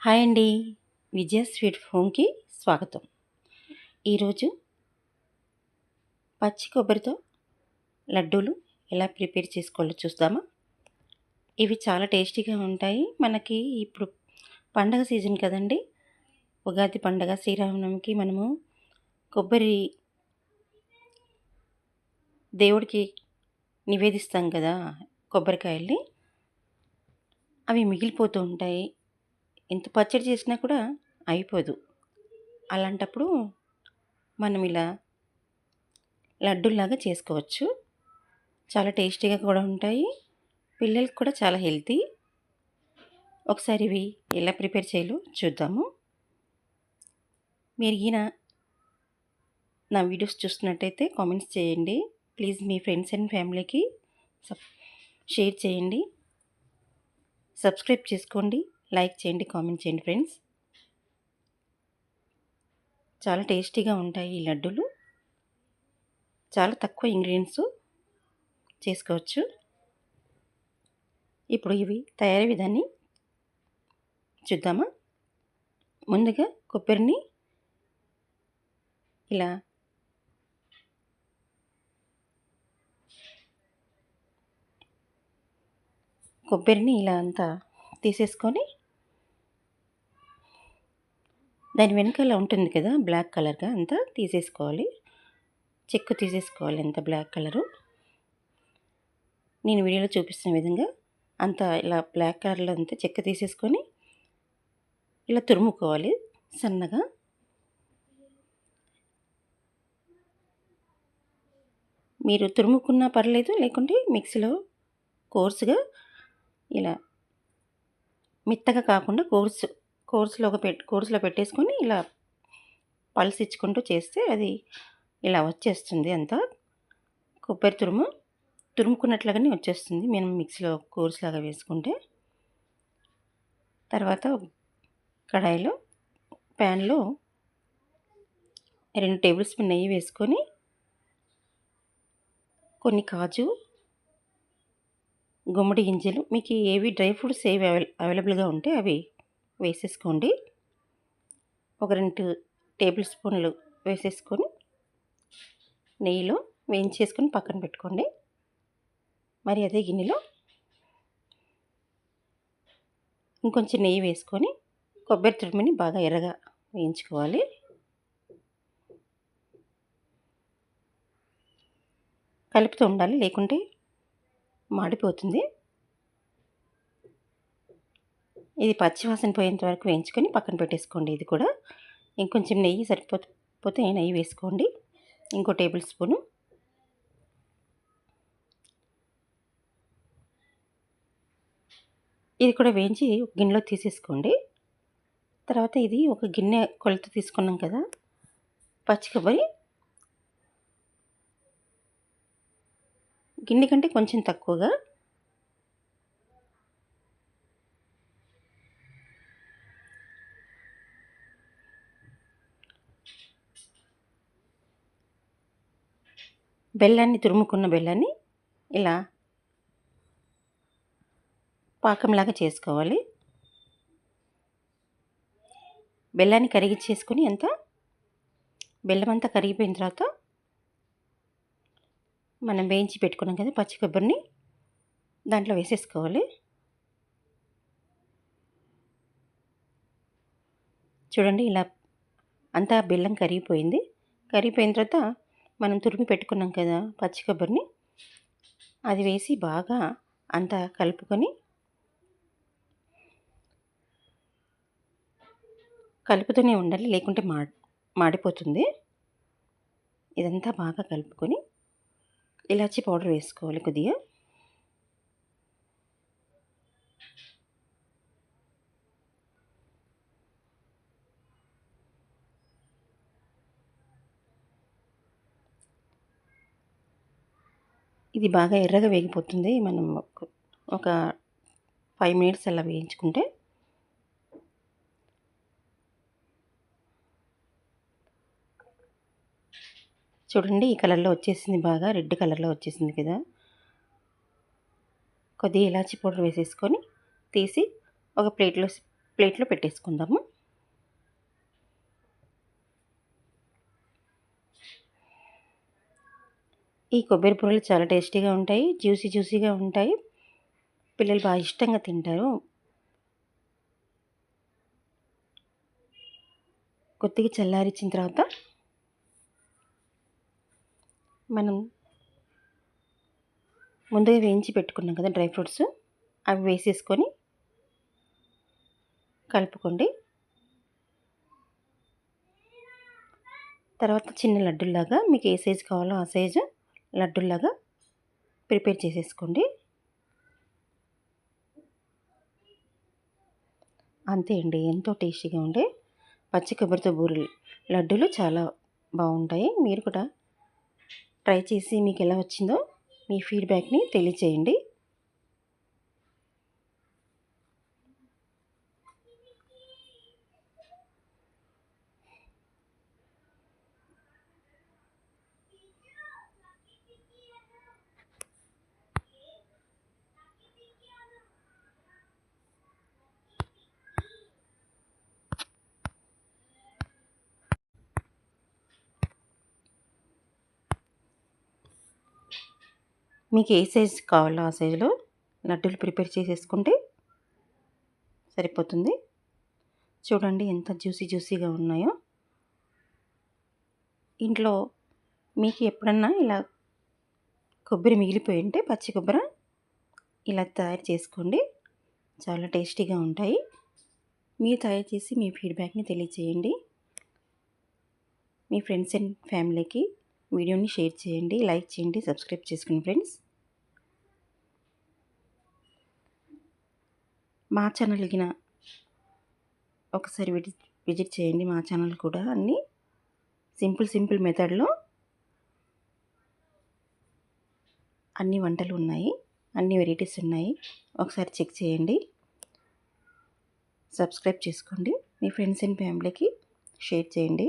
Hi అండి. విజయ sweet హోమ్‌కి స్వాగతం. ఈరోజు పచ్చి కొబ్బరితో లడ్డూలు ఎలా ప్రిపేర్ చేసుకోవాలో చూద్దామా? ఇవి చాలా టేస్టీగా ఉంటాయి. మనకి ఇప్పుడు పండగ సీజన్ కదండీ! ఉగాది పండగ, శ్రీరామనవమికి మనము కొబ్బరి దేవుడికి నివేదిస్తాం కదా! కొబ్బరికాయల్ని. అవి మిగిలిపోతూ ఉంటాయి. ఎంత పచ్చడి చేసినా కూడా అయిపోదు. అలాంటప్పుడు మనం ఇలా లడ్డూల్లాగా చేసుకోవచ్చు. చాలా టేస్టీగా కూడా ఉంటాయి. పిల్లలకి కూడా చాలా హెల్తీ. ఒకసారి ఇవి ఎలా ప్రిపేర్ చేయాలో చూద్దాము. మీరు నా వీడియోస్ చూస్తున్నట్టయితే కామెంట్స్ చేయండి. ప్లీజ్ మీ ఫ్రెండ్స్ అండ్ ఫ్యామిలీకి సబ్ షేర్ చేయండి. సబ్స్క్రైబ్ చేసుకోండి. లైక్ చేయండి, కామెంట్ చేయండి ఫ్రెండ్స్. చాలా టేస్టీగా ఉంటాయి ఈ లడ్డూలు. చాలా తక్కువ ఇంగ్రీడియంట్స్ చేసుకోవచ్చు. ఇప్పుడు ఇవి తయారీ విధాన్ని చూద్దామా? ముందుగా కొబ్బరిని ఇలా అంతా తీసేసుకొని దాని వెనకాల ఉంటుంది కదా బ్లాక్ కలర్గా, అంతా తీసేసుకోవాలి. చెక్కు తీసేసుకోవాలి అంత బ్లాక్ కలరు. నేను వీడియోలో చూపిస్తున్న విధంగా అంతా ఇలా బ్లాక్ కలర్లో అంతా చెక్క తీసేసుకొని ఇలా తురుముకోవాలి సన్నగా. మీరు తురుముకున్నా పర్లేదు, లేకుంటే మిక్సీలో కోర్సుగా ఇలా మెత్తగా కాకుండా కోర్సులో పెట్టేసుకొని ఇలా పల్స్ ఇచ్చుకుంటూ చేస్తే అది ఇలా వచ్చేస్తుంది. అంతా కొబ్బరి తురుముకున్నట్లుగానే వచ్చేస్తుంది మనం మిక్సీలో కోర్సులాగా వేసుకుంటే. తర్వాత ప్యాన్లో 2 టేబుల్ స్పూన్ నెయ్యి వేసుకొని కొన్ని కాజు, గుమ్మడి గింజలు, మీకు ఏవి డ్రై ఫ్రూట్స్ ఏవి అవైలబుల్గా ఉంటే అవి వేసేసుకోండి. ఒక 2 టేబుల్ స్పూన్లు వేసేసుకొని నెయ్యిలో వేయించేసుకొని పక్కన పెట్టుకోండి. మరి అదే గిన్నెలో ఇంకొంచెం నెయ్యి వేసుకొని కొబ్బరి తురుముని బాగా ఎర్రగా వేయించుకోవాలి. కలుపుతూ ఉండాలి, లేకుంటే మాడిపోతుంది. ఇది పచ్చివాసన పోయేంత వరకు వేయించుకొని పక్కన పెట్టేసుకోండి. ఇది కూడా ఇంకొంచెం నెయ్యి సరిపోతే నెయ్యి వేసుకోండి, ఇంకో టేబుల్ స్పూను. ఇది కూడా వేయించి గిన్నెలో తీసేసుకోండి. తర్వాత ఇది ఒక గిన్నె కొలత తీసుకున్నాం కదా పచ్చి కొబ్బరి, గిన్నె కంటే కొంచెం తక్కువగా తురుముకున్న బెల్లాన్ని ఇలా పాకంలాగా చేసుకోవాలి. బెల్లాన్ని కరిగించేసుకొని బెల్లం అంతా కరిగిపోయిన తర్వాత మనం వేయించి పెట్టుకున్నాం కదా పచ్చి కొబ్బరిని దాంట్లో వేసేసుకోవాలి. చూడండి, ఇలా అంతా బెల్లం కరిగిపోయింది. కరిగిపోయిన తర్వాత మనం తురిమి పెట్టుకున్నాం కదా పచ్చి కొబ్బరిని, అది వేసి బాగా అంతా కలుపుతూనే ఉండాలి, లేకుంటే మాడిపోతుంది. ఇదంతా బాగా కలుపుకొని ఇలాచీ పౌడర్ వేసుకోవాలి కొద్దిగా. ఇది బాగా ఎర్రగా వేగిపోతుంది. మనం ఒక 5 మినిట్స్ అలా వేయించుకుంటే చూడండి, ఈ కలర్లో వచ్చేసింది, బాగా రెడ్ కలర్లో వచ్చేసింది కదా. కొద్దిగా ఇలాచీ పౌడర్ వేసేసుకొని తీసి ఒక ప్లేట్లో ప్లేట్లో పెట్టేసుకుందాము. ఈ కొబ్బరి బూరెలు చాలా టేస్టీగా ఉంటాయి, జ్యూసీగా ఉంటాయి. పిల్లలు బాగా ఇష్టంగా తింటారు. కొద్దిగా చల్లారించిన తర్వాత మనం ముందుగా వేయించి పెట్టుకున్నాం కదా డ్రై ఫ్రూట్స్, అవి వేసేసుకొని కలుపుకోండి. తర్వాత చిన్న లడ్డుల్లాగా మీకు ఏ సైజు కావాలో ఆ సైజు లడ్డుల్లాగా ప్రిపేర్ చేసేసుకోండి. అంతే అండి, ఎంతో టేస్టీగా ఉండే పచ్చి కొబ్బరితో బూరెలు లడ్డూలు చాలా బాగుంటాయి. మీరు కూడా ట్రై చేసి మీకు ఎలా వచ్చిందో మీ ఫీడ్బ్యాక్ని తెలియచేయండి. మీకు ఏ సైజు కావాలో ఆ సైజులో లడ్డూలు ప్రిపేర్ చేసేసుకుంటే సరిపోతుంది. చూడండి ఎంత జ్యూసీగా ఉన్నాయో. ఇంట్లో మీకు ఎప్పుడన్నా ఇలా కొబ్బరి మిగిలిపోయి ఉంటే పచ్చి కొబ్బరి ఇలా తయారు చేసుకోండి, చాలా టేస్టీగా ఉంటాయి. మీరు తయారు చేసి మీ ఫీడ్బ్యాక్ని తెలియచేయండి. మీ ఫ్రెండ్స్ అండ్ ఫ్యామిలీకి వీడియోని షేర్ చేయండి, లైక్ చేయండి, సబ్స్క్రైబ్ చేసుకోండి ఫ్రెండ్స్. మా ఛానల్కి ఒకసారి విజిట్ చేయండి. మా ఛానల్ కూడా అన్నీ సింపుల్ మెథడ్లో అన్ని వంటలు ఉన్నాయి, అన్ని వెరైటీస్ ఉన్నాయి. ఒకసారి చెక్ చేయండి, సబ్స్క్రైబ్ చేసుకోండి, మీ ఫ్రెండ్స్ అండ్ ఫ్యామిలీకి షేర్ చేయండి.